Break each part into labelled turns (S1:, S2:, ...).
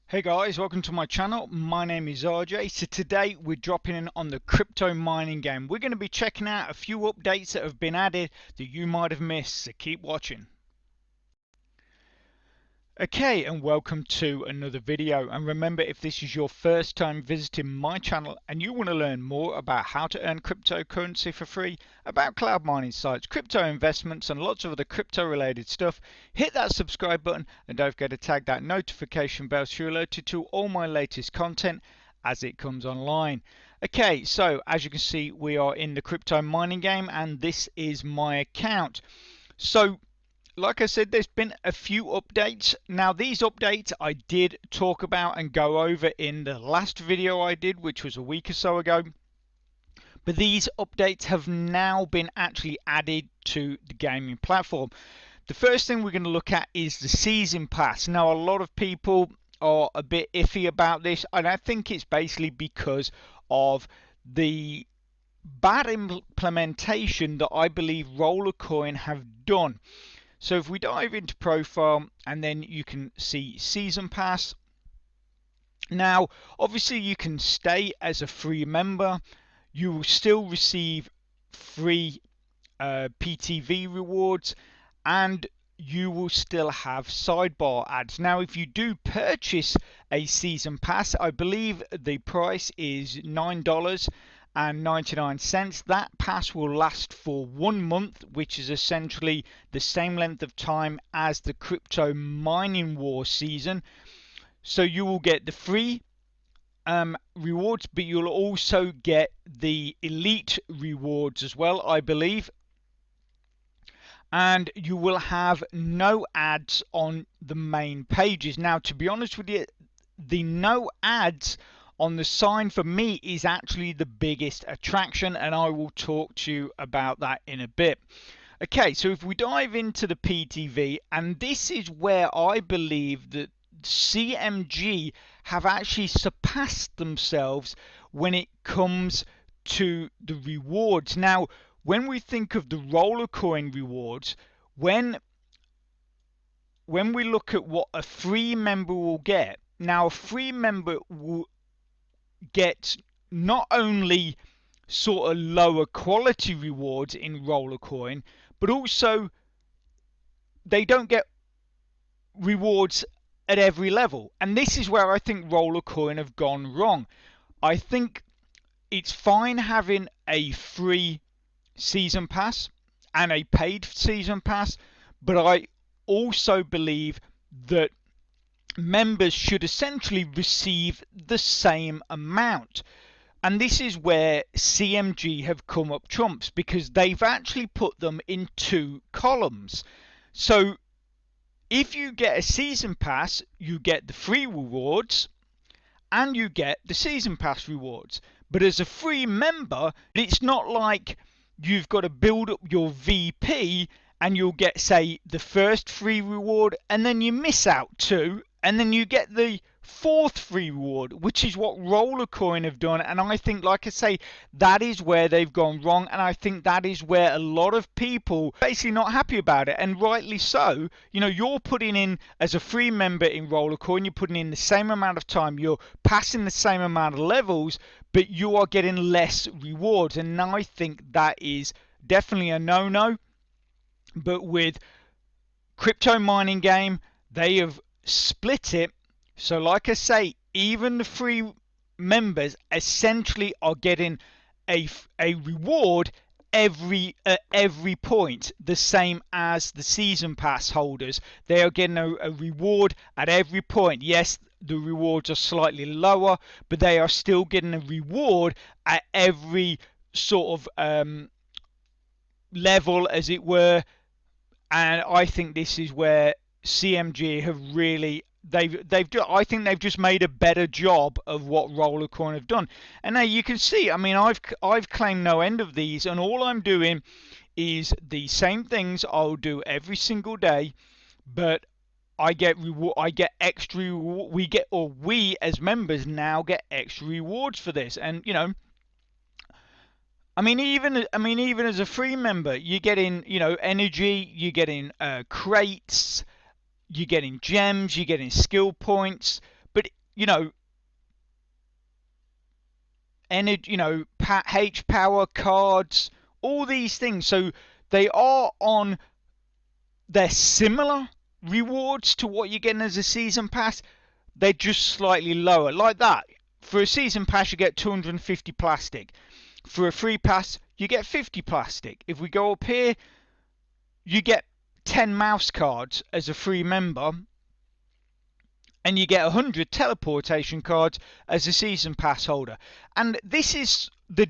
S1: Hey guys, welcome to my channel. My name is RJ. So today we're dropping in on the crypto mining game. We're going to be checking out a few updates that have been added that you might have missed, so keep watching. Okay, and welcome to another video. And remember, if this is your first time visiting my channel and you want to learn more about how to earn cryptocurrency for free, about cloud mining sites, crypto investments, and lots of other crypto related stuff, hit that subscribe button and don't forget to tag that notification bell so you're alerted to all my latest content as it comes online. Okay, so as you can see, we are in the crypto mining game and this is my account. So like I said, there's been a few updates. Now these updates I did talk about and go over in the last video I did, which was a week or so ago, but these updates have now been actually added to the gaming platform. The first thing we're going to look at is the season pass. Now a lot of people are a bit iffy about this, and I think it's basically because of the bad implementation that I believe Rollercoin have done. So if we dive into profile, and then you can see season pass. Now obviously you can stay as a free member, you will still receive free PTV rewards, and you will still have sidebar ads. Now if you do purchase a season pass, I believe the price is $9.99. That pass will last for 1 month, which is essentially the same length of time as the crypto mining war season. So you will get the free rewards, but you'll also get the elite rewards as well, I believe. And you will have no ads on the main pages. Now to be honest with you, the no ads on the sign for me is actually the biggest attraction, and I will talk to you about that in a bit. Okay, so if we dive into the PTV, and this is where I believe that CMG have actually surpassed themselves when it comes to the rewards. Now when we think of the Rollercoin rewards, when we look at what a free member will get, now a free member will get not only sort of lower quality rewards in Rollercoin, but also they don't get rewards at every level. And this is where I think Rollercoin have gone wrong. I think it's fine having a free season pass and a paid season pass, but I also believe that members should essentially receive the same amount. And this is where CMG have come up trumps, because they've actually put them in two columns. So if you get a season pass, you get the free rewards and you get the season pass rewards. But as a free member, it's not like you've got to build up your VP and you'll get, say, the first free reward and then you miss out two, and then you get the fourth free reward, which is what Rollercoin have done. And I think, like I say, that is where they've gone wrong, and I think that is where a lot of people are basically not happy about it, and rightly so. You know, you're putting in, as a free member in Rollercoin, you're putting in the same amount of time, you're passing the same amount of levels, but you are getting less rewards, and I think that is definitely a no-no. But with crypto mining game, they have split it. So like I say, even the free members essentially are getting a reward every point, the same as the season pass holders. They are getting a reward at every point. Yes, the rewards are slightly lower, but they are still getting a reward at every sort of level, as it were. And I think this is where CMG have really, I think they've just made a better job of what Rollercoin have done. And now you can see, I mean, I've claimed no end of these, and all I'm doing is the same things I'll do every single day, but I get extra. We as members now get extra rewards for this, and you know. I mean, even as a free member, you're getting, you know, energy, you're getting crates, you're getting gems, you're getting skill points. But you know, energy, H power cards, all these things. So they are on, they're similar rewards to what you're getting as a season pass. They're just slightly lower, like that. For a season pass, you get 250 plastic. For a free pass, you get 50 plastic. If we go up here, you get 10 mouse cards as a free member, and you get 100 teleportation cards as a season pass holder. And this is the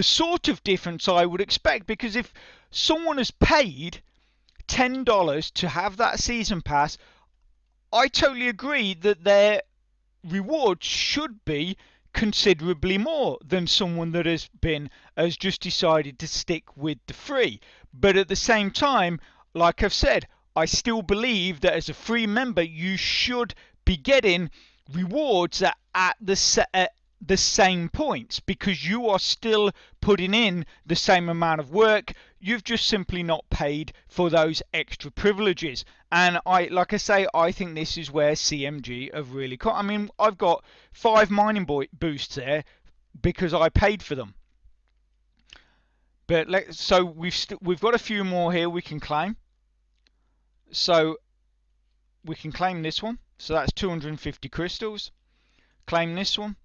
S1: sort of difference I would expect, because if someone has paid $10 to have that season pass, I totally agree that their rewards should be considerably more than someone that has just decided to stick with the free. But at the same time, like I've said, I still believe that as a free member you should be getting rewards at the same points, because you are still putting in the same amount of work. You've just simply not paid for those extra privileges. And like I say, I think this is where CMG have really caught. I mean, I've got 5 mining boosts there because I paid for them. But so we've got a few more here we can claim. So we can claim this one. So that's 250 crystals. Claim this one.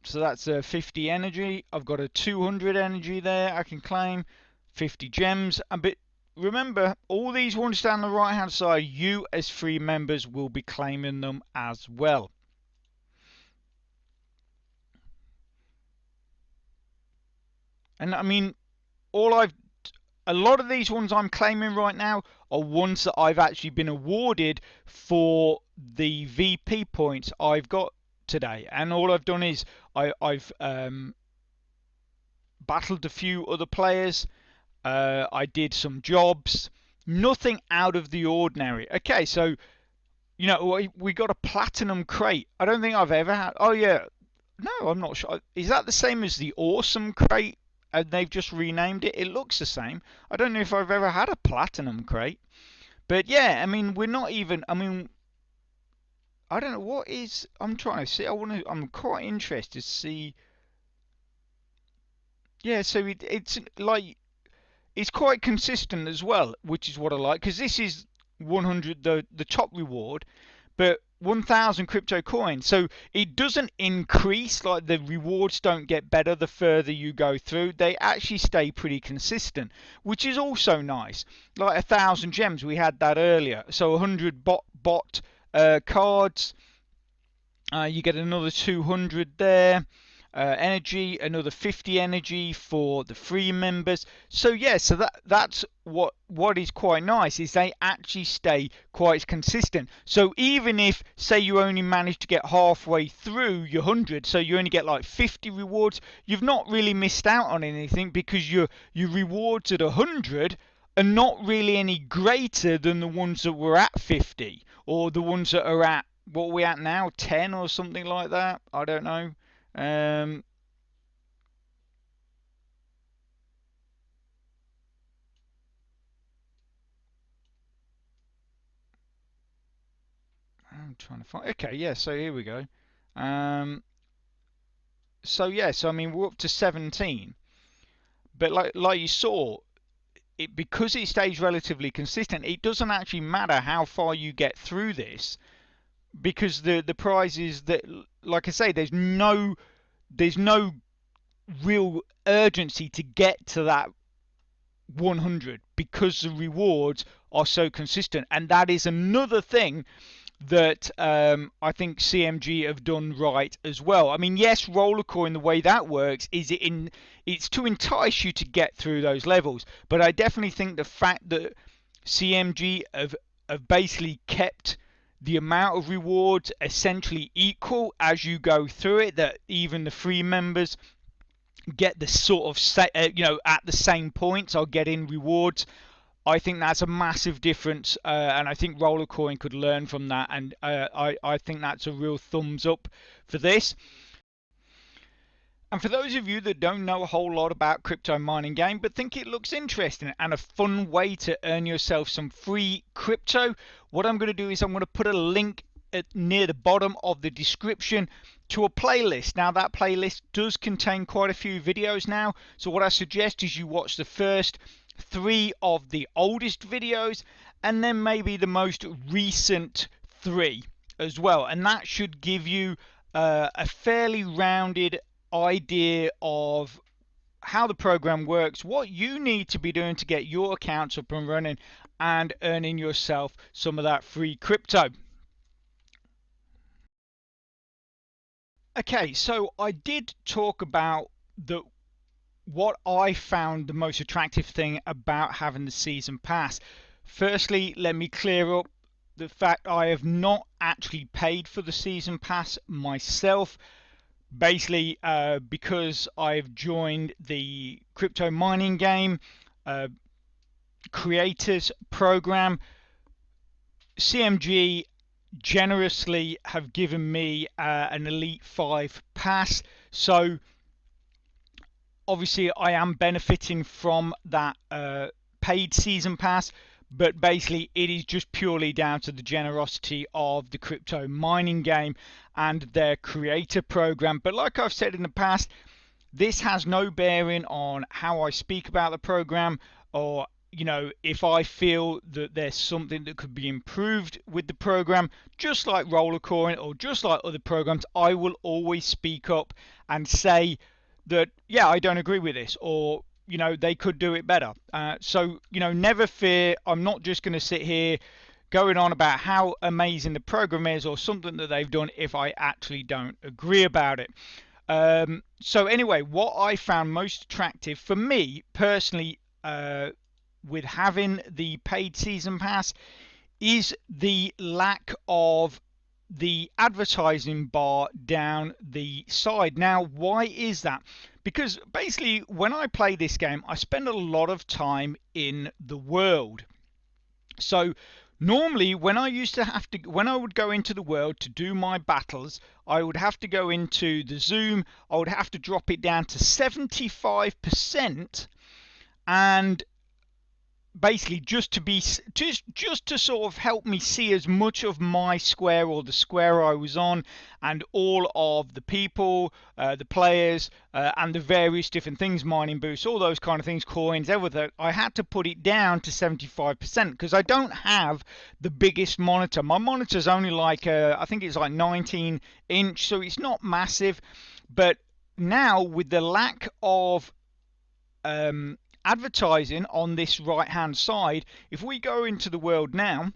S1: So that's 50 energy. I've got a 200 energy there. I can claim 50 gems. But remember, all these ones down the right hand side, you as free members will be claiming them as well. And I mean, a lot of these ones I'm claiming right now are ones that I've actually been awarded for the VP points I've got today. And all I've done is I've battled a few other players. I did some jobs. Nothing out of the ordinary. Okay, so we got a platinum crate. I don't think I've ever had. Oh yeah, no, I'm not sure. Is that the same as the awesome crate? And they've just renamed it. It looks the same. I don't know if I've ever had a platinum crate. But yeah, I mean, we're not even. I mean, I don't know what is. I'm trying to see. I'm quite interested to see. Yeah, so it's like it's quite consistent as well, which is what I like, because this is 100 the top reward, but 1,000 crypto coins. So it doesn't increase, like the rewards don't get better the further you go through. They actually stay pretty consistent, which is also nice. Like 1,000 gems, we had that earlier. So 100 bot cards. You get another 200 there. Energy, another 50 energy for the free members. So yeah, so that's what is quite nice, is they actually stay quite consistent. So even if, say, you only manage to get halfway through your 100, so you only get like 50 rewards, you've not really missed out on anything, because your rewards at 100 are not really any greater than the ones that were at 50, or the ones that are at, what are we at now, 10 or something like that. I don't know. I'm trying to find. Okay, yeah. So here we go. So yeah. So I mean, we're up to 17. But like you saw, because it stays relatively consistent, it doesn't actually matter how far you get through this, because the prize is that, like I say, there's no real urgency to get to that 100, because the rewards are so consistent. And that is another thing that I think CMG have done right as well. I mean, yes, Rollercoin, the way that works is it's to entice you to get through those levels, but I definitely think the fact that CMG have basically kept the amount of rewards essentially equal as you go through it, that even the free members get the sort of at the same points are getting rewards. I think that's a massive difference, and I think Rollercoin could learn from that, and I think that's a real thumbs up for this. And for those of you that don't know a whole lot about crypto mining game, but think it looks interesting and a fun way to earn yourself some free crypto, what I'm going to do is I'm going to put a link near the bottom of the description to a playlist. Now that playlist does contain quite a few videos now, so what I suggest is you watch the first 3 of the oldest videos and then maybe the most recent 3 as well, and that should give you a fairly rounded idea of how the program works, what you need to be doing to get your accounts up and running and earning yourself some of that free crypto. Okay, so I did talk about what I found the most attractive thing about having the season pass. Firstly, let me clear up the fact I have not actually paid for the season pass myself. Basically, because I've joined the crypto mining game creators program, CMG generously have given me an Elite 5 pass, so obviously I am benefiting from that paid season pass, but basically it is just purely down to the generosity of the crypto mining game and their creator program. But like I've said in the past, this has no bearing on how I speak about the program, or if I feel that there's something that could be improved with the program. Just like Rollercoin or just like other programs, I will always speak up and say that, yeah, I don't agree with this, or they could do it better. So never fear, I'm not just going to sit here going on about how amazing the program is or something that they've done if I actually don't agree about it. So anyway, what I found most attractive for me personally with having the paid season pass is the lack of the advertising bar down the side. Now, why is that? Because basically when I play this game, I spend a lot of time in the world. So normally when I would go into the world to do my battles, I would have to go into the zoom, I would have to drop it down to 75%, and basically just to sort of help me see as much of my square, or the square I was on, and all of the people, the players, and the various different things, mining boosts, all those kind of things, coins, everything. I had to put it down to 75% because I don't have the biggest monitor. My monitor's only like I think it's like 19-inch, so it's not massive. But now with the lack of advertising on this right hand side, if we go into the world now,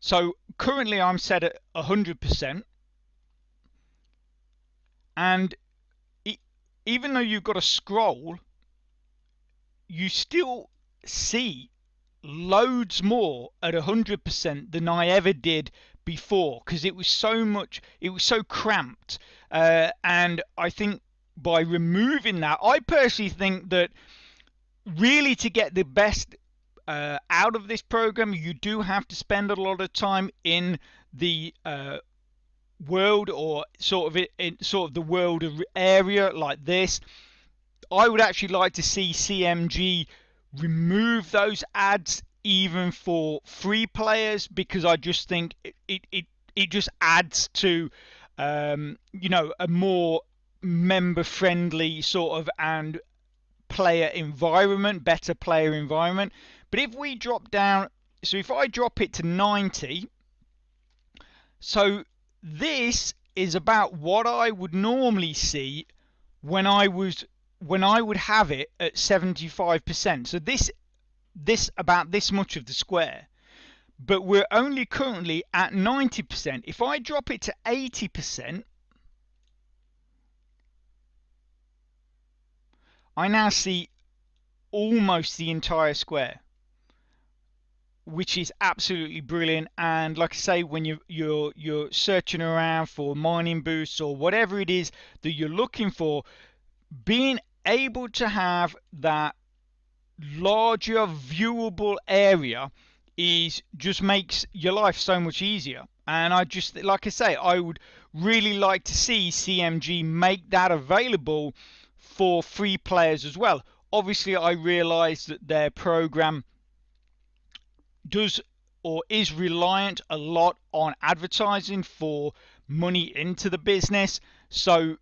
S1: so currently I'm set at 100%, and even though you've got to scroll, you still see loads more at 100% than I ever did before, because it was so cramped, and I think by removing that, I personally think that really to get the best out of this program, you do have to spend a lot of time in the world, or sort of the world area like this. I would actually like to see CMG remove those ads even for free players, because I just think it just adds to a more member friendly sort of and player environment, better player environment. But if we drop down, so if I drop it to 90, so this is about what I would normally see when I would have it at 75%. So this about this much of the square, but we're only currently at 90%. If I drop it to 80%, I now see almost the entire square, which is absolutely brilliant. And like I say, when you're searching around for mining boosts or whatever it is that you're looking for, being able to have that larger viewable area just makes your life so much easier. And I just, like I say, I would really like to see CMG make that available for free players as well. Obviously I realize that their program does or is reliant a lot on advertising for money into the business. So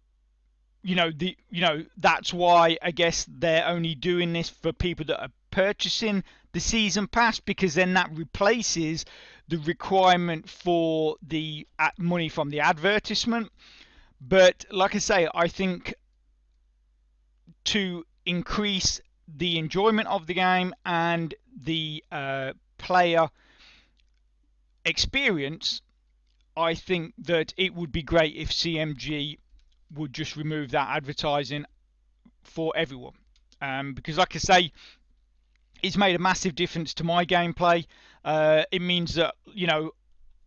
S1: that's why I guess they're only doing this for people that are purchasing the season pass, because then that replaces the requirement for the money from the advertisement. But like I say, I think to increase the enjoyment of the game and the player experience, I think that it would be great if CMG would just remove that advertising for everyone, because like I say, it's made a massive difference to my gameplay. It means that,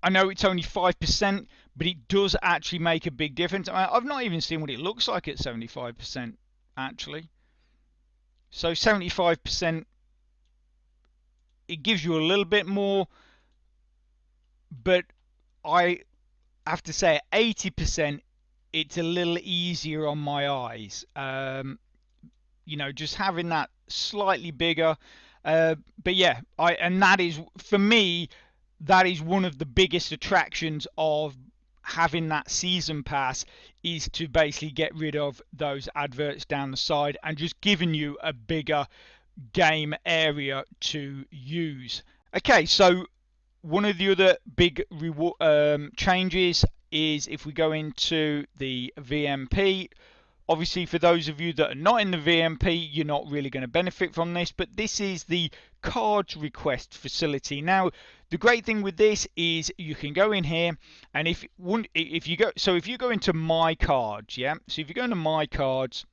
S1: I know it's only 5%, but it does actually make a big difference. I've not even seen what it looks like at 75% actually. So 75%, it gives you a little bit more, but I have to say at 80%, it's a little easier on my eyes. Just having that slightly bigger. But yeah, and that is, for me, that is one of the biggest attractions of having that season pass, is to basically get rid of those adverts down the side and just giving you a bigger game area to use. Okay, so one of the other big changes is if we go into the VMP. Obviously, for those of you that are not in the VMP, you're not really going to benefit from this, but this is the cards request facility. Now, the great thing with this is you can go in here, and if you go into my cards, yeah. So if you go into my cards,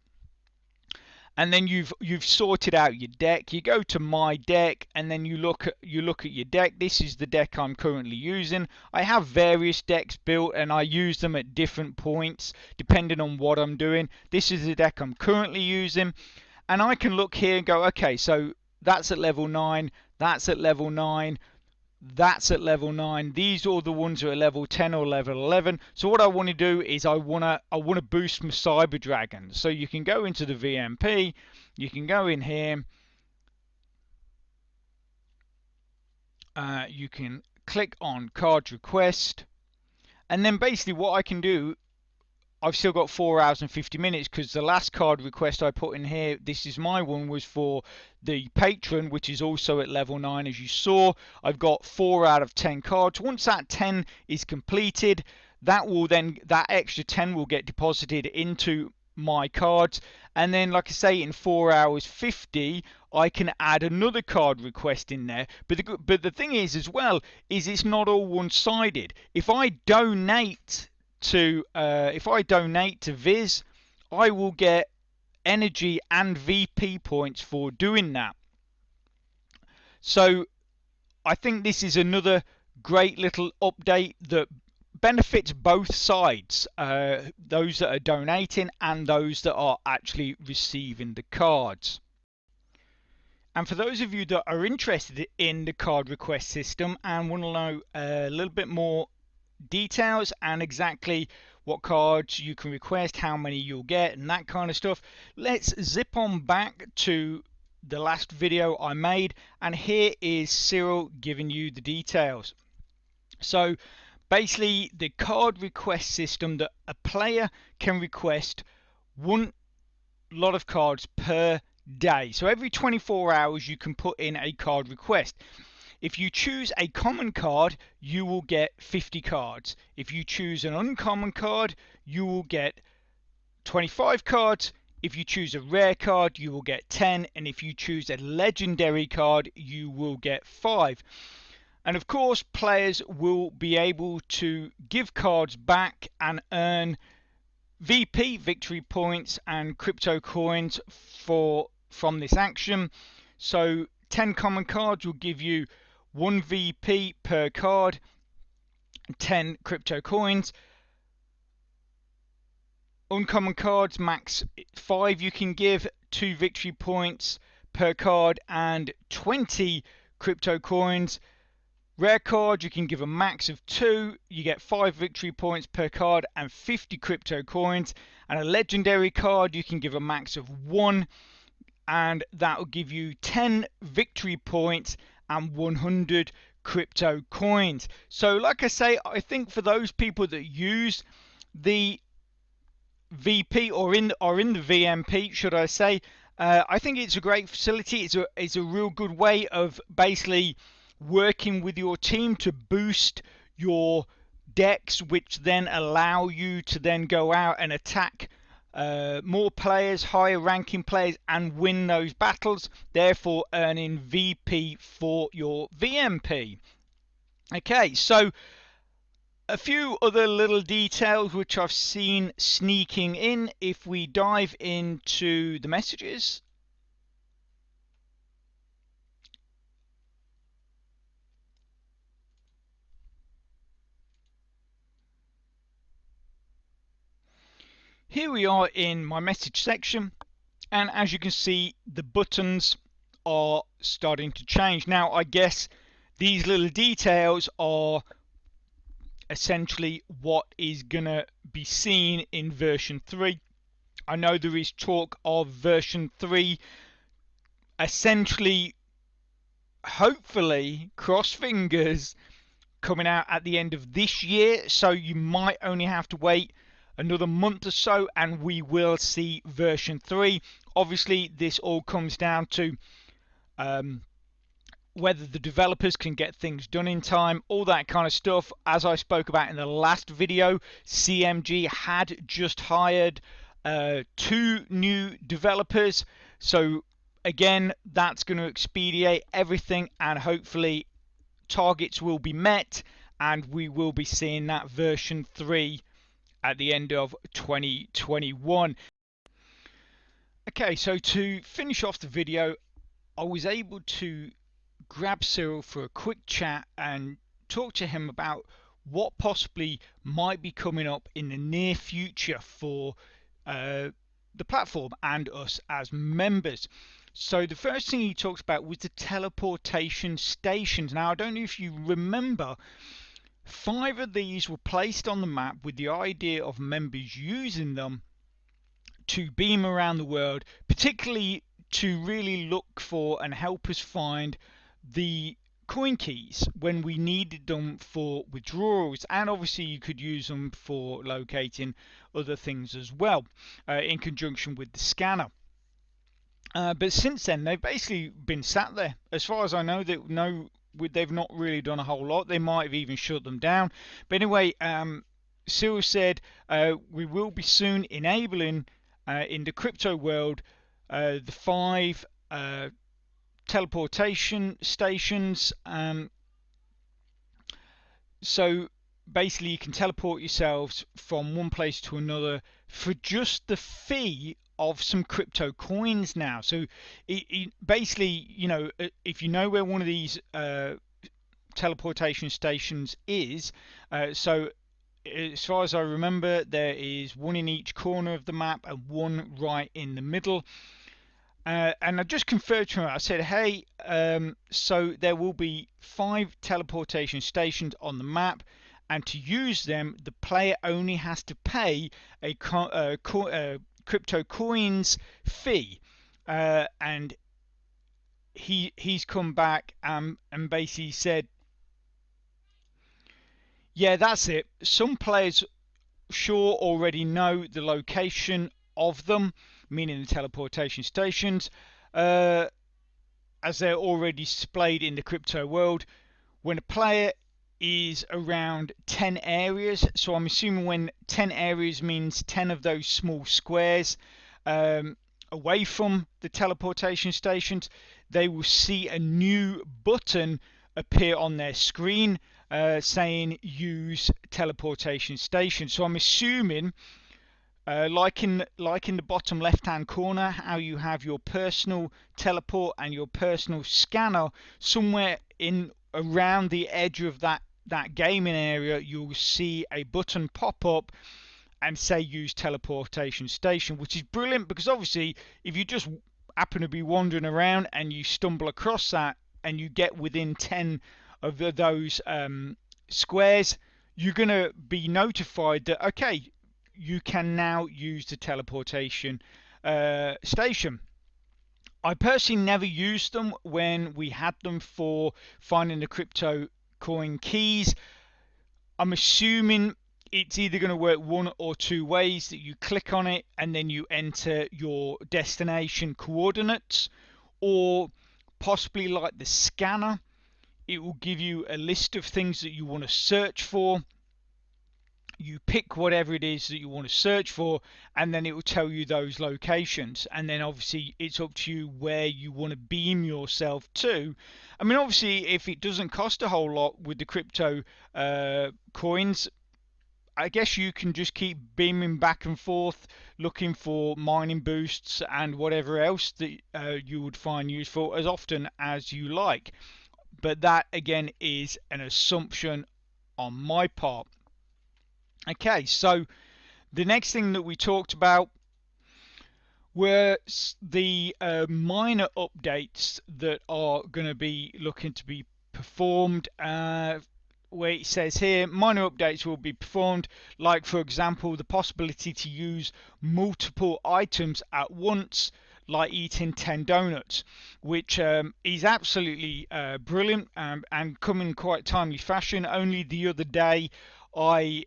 S1: and then you've sorted out your deck, you go to my deck, and then you look at your deck. This is the deck I'm currently using. I have various decks built and I use them at different points depending on what I'm doing. This is the deck I'm currently using, and I can look here and go, okay, so that's at level 9, that's at level 9, that's at level 9. These are the ones that are level 10 or level 11. So what I want to do is I want to boost my Cyber Dragons. So you can go into the VMP, you can go in here, you can click on Card Request, and then basically what I can do, I've still got 4 hours and 50 minutes because the last card request I put in here, this is my one, was for the patron, which is also at level 9. As you saw, I've got 4 out of 10 cards. Once that 10 is completed, that extra 10 will get deposited into my cards, and then like I say, in 4 hours 50 I can add another card request in there. But the thing is as well, is it's not all one-sided. If I donate to Viz, I will get energy and VP points for doing that. So I think this is another great little update that benefits both sides, those that are donating and those that are actually receiving the cards. And for those of you that are interested in the card request system and want to know a little bit more details and exactly what cards you can request, how many you'll get, and that kind of stuff, let's zip on back to the last video I made, and here is Cyril giving you the details. So basically, the card request system, that a player can request one lot of cards per day. So every 24 hours you can put in a card request. If you choose a common card, you will get 50 cards. If you choose an uncommon card, you will get 25 cards. If you choose a rare card, you will get 10. And if you choose a legendary card, you will get 5. And of course, players will be able to give cards back and earn VP, victory points, and crypto coins from this action. So 10 common cards will give you 1 VP per card, 10 crypto coins. Uncommon cards, max 5 you can give, 2 victory points per card and 20 crypto coins. Rare card, you can give a max of 2, you get 5 victory points per card and 50 crypto coins. And a legendary card, you can give a max of 1, and that will give you 10 victory points and 100 crypto coins. So like I say, I think for those people that use the VP or in the VMP, should I say, I think it's a great facility. It's a real good way of basically working with your team to boost your decks, which then allow you to then go out and attack more players, higher ranking players, and win those battles, therefore earning VP for your VMP. Okay, so a few other little details which I've seen sneaking in. If we dive into the messages, here we are in my message section, and as you can see, the buttons are starting to change. Now I guess these little details are essentially what is gonna be seen in version 3. I know there is talk of version 3 essentially, hopefully, cross fingers, coming out at the end of this year, so you might only have to wait another month or so and we will see version 3. Obviously this all comes down to whether the developers can get things done in time, all that kind of stuff. As I spoke about in the last video, CMG had just hired 2 new developers, so again that's going to expedite everything and hopefully targets will be met and we will be seeing that version 3 at the end of 2021. Okay, so to finish off the video, I was able to grab Cyril for a quick chat and talk to him about what possibly might be coming up in the near future for the platform and us as members. So the first thing he talks about was the teleportation stations. Now I don't know if you remember, 5 of these were placed on the map with the idea of members using them to beam around the world, particularly to really look for and help us find the coin keys when we needed them for withdrawals, and obviously you could use them for locating other things as well in conjunction with the scanner. But since then they've basically been sat there. As far as I know, they've not really done a whole lot. They might have even shut them down. But anyway, Cyril said we will be soon enabling in the crypto world the 5 teleportation stations. So basically you can teleport yourselves from one place to another for just the fee of some crypto coins now. So basically, you know, if you know where one of these teleportation stations is, so as far as I remember, there is 1 in each corner of the map and 1 right in the middle. And I just confirmed to him, I said, hey, so there will be 5 teleportation stations on the map, and to use them the player only has to pay a crypto coins fee. And he's come back and basically said, yeah, that's it. Some players sure already know the location of them, meaning the teleportation stations, as they're already displayed in the crypto world. When a player is around 10 areas, so I'm assuming when 10 areas means 10 of those small squares away from the teleportation stations, they will see a new button appear on their screen saying use teleportation station. So I'm assuming like in the bottom left hand corner, how you have your personal teleport and your personal scanner, somewhere in around the edge of that gaming area you'll see a button pop up and say use teleportation station, which is brilliant, because obviously if you just happen to be wandering around and you stumble across that and you get within 10 of those squares, you're going to be notified that okay, you can now use the teleportation station. I personally never used them when we had them for finding the crypto coin keys. I'm assuming it's either going to work one or two ways, that you click on it and then you enter your destination coordinates, or possibly like the scanner, it will give you a list of things that you want to search for. You pick whatever it is that you want to search for, and then it will tell you those locations, and then obviously it's up to you where you want to beam yourself to. I mean, obviously if it doesn't cost a whole lot with the crypto coins, I guess you can just keep beaming back and forth looking for mining boosts and whatever else that you would find useful as often as you like. But that again is an assumption on my part. Okay, so the next thing that we talked about were the minor updates that are going to be looking to be performed. Where it says here, minor updates will be performed, like for example the possibility to use multiple items at once, like eating 10 donuts, which is absolutely brilliant, and come in quite timely fashion. Only the other day I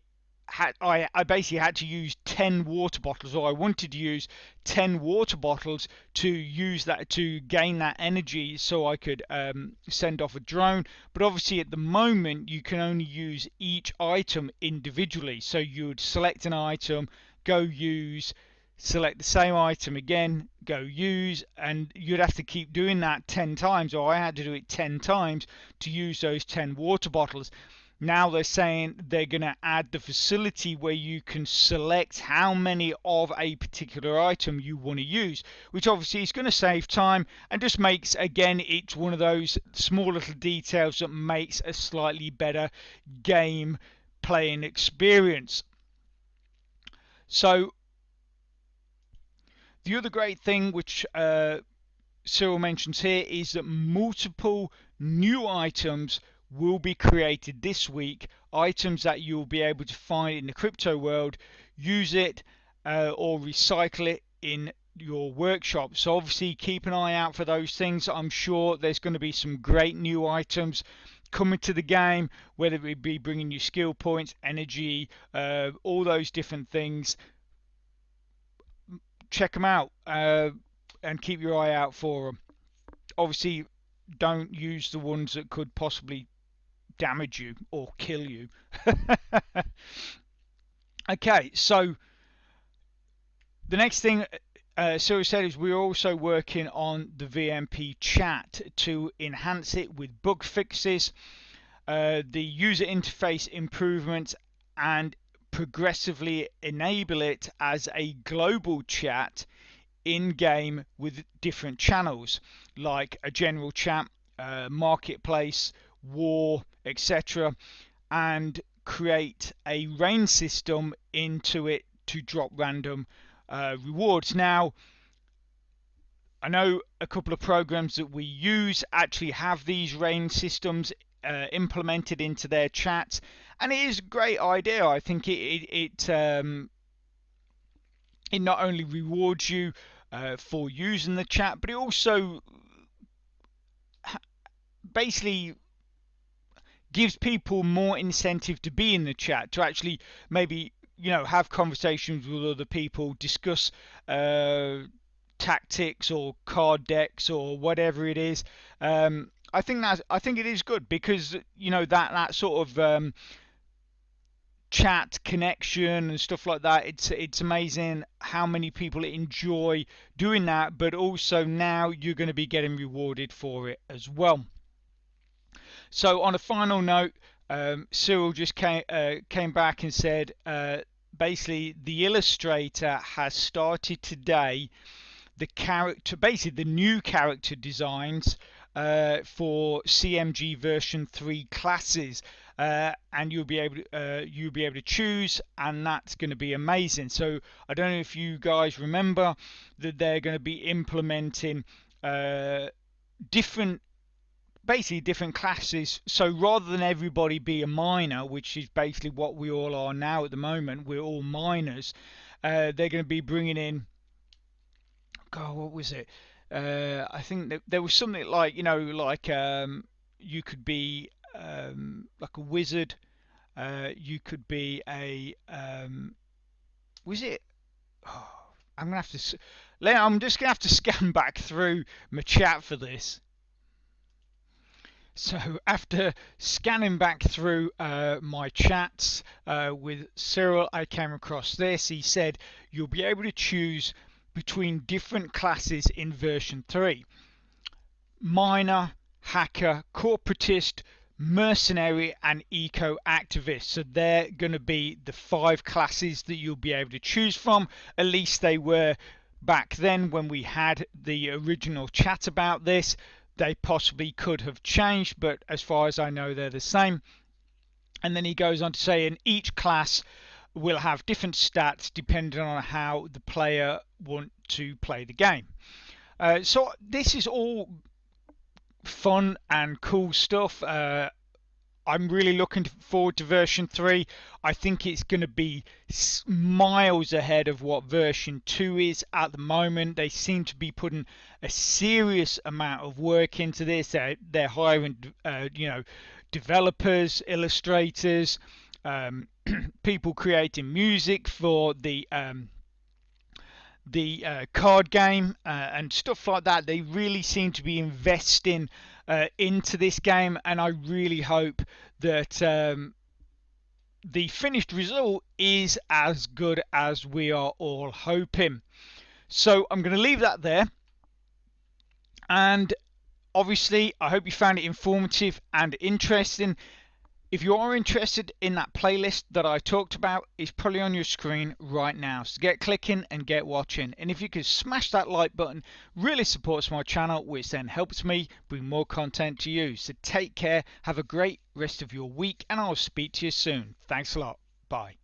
S1: I basically had to use 10 water bottles, or I wanted to use 10 water bottles to use that, to gain that energy so I could send off a drone. But obviously at the moment you can only use each item individually, so you would select an item, go use, select the same item again, go use, and you'd have to keep doing that 10 times, or I had to do it 10 times to use those 10 water bottles. Now they're saying they're going to add the facility where you can select how many of a particular item you want to use, which obviously is going to save time and just makes, again, it's one of those small little details that makes a slightly better game playing experience. So the other great thing which Cyril mentions here is that multiple new items will be created this week, items that you'll be able to find in the crypto world, use it or recycle it in your workshop. So obviously keep an eye out for those things. I'm sure there's going to be some great new items coming to the game, whether it be bringing you skill points, energy, all those different things. Check them out and keep your eye out for them. Obviously don't use the ones that could possibly damage you or kill you. Okay, so the next thing Cyril said is we're also working on the VMP chat to enhance it with bug fixes, the user interface improvements, and progressively enable it as a global chat in game with different channels like a general chat, marketplace, war, etc., and create a rain system into it to drop random rewards. Now, I know a couple of programs that we use actually have these rain systems implemented into their chats, and it is a great idea. I think it not only rewards you for using the chat, but it also basically gives people more incentive to be in the chat, to actually maybe, you know, have conversations with other people, discuss tactics or card decks or whatever it is. I think it is good, because you know that sort of chat connection and stuff like that, it's amazing how many people enjoy doing that, but also now you're going to be getting rewarded for it as well. So on a final note, Cyril just came back and said basically the illustrator has started today the character, basically the new character designs for CMG version 3 classes, and you'll be able to choose, and that's going to be amazing. So I don't know if you guys remember that they're going to be implementing different classes. So rather than everybody be a miner, which is basically what we all are now at the moment, we're all miners, they're going to be bringing in, God, what was it? I think that there was something like, like you could be like a wizard. You could be a was it? Oh, I'm gonna have to. I'm just gonna have to scan back through my chat for this. So after scanning back through my chats with Cyril, I came across this. He said you'll be able to choose between different classes in version 3: miner, hacker, corporatist, mercenary, and eco-activist. So they're going to be the 5 classes that you'll be able to choose from. At least they were back then when we had the original chat about this. They possibly could have changed, but as far as I know, they're the same. And then he goes on to say, in each class will have different stats depending on how the player want to play the game. So this is all fun and cool stuff. I'm really looking forward to version 3. I think it's going to be miles ahead of what version 2 is at the moment. They seem to be putting a serious amount of work into this. They're hiring, developers, illustrators, people creating music for the card game and stuff like that. They really seem to be investing into this game, and I really hope that the finished result is as good as we are all hoping. So I'm going to leave that there, and obviously I hope you found it informative and interesting. If you are interested in that playlist that I talked about, it's probably on your screen right now. So get clicking and get watching. And if you could smash that like button, really supports my channel, which then helps me bring more content to you. So take care, have a great rest of your week, and I'll speak to you soon. Thanks a lot. Bye.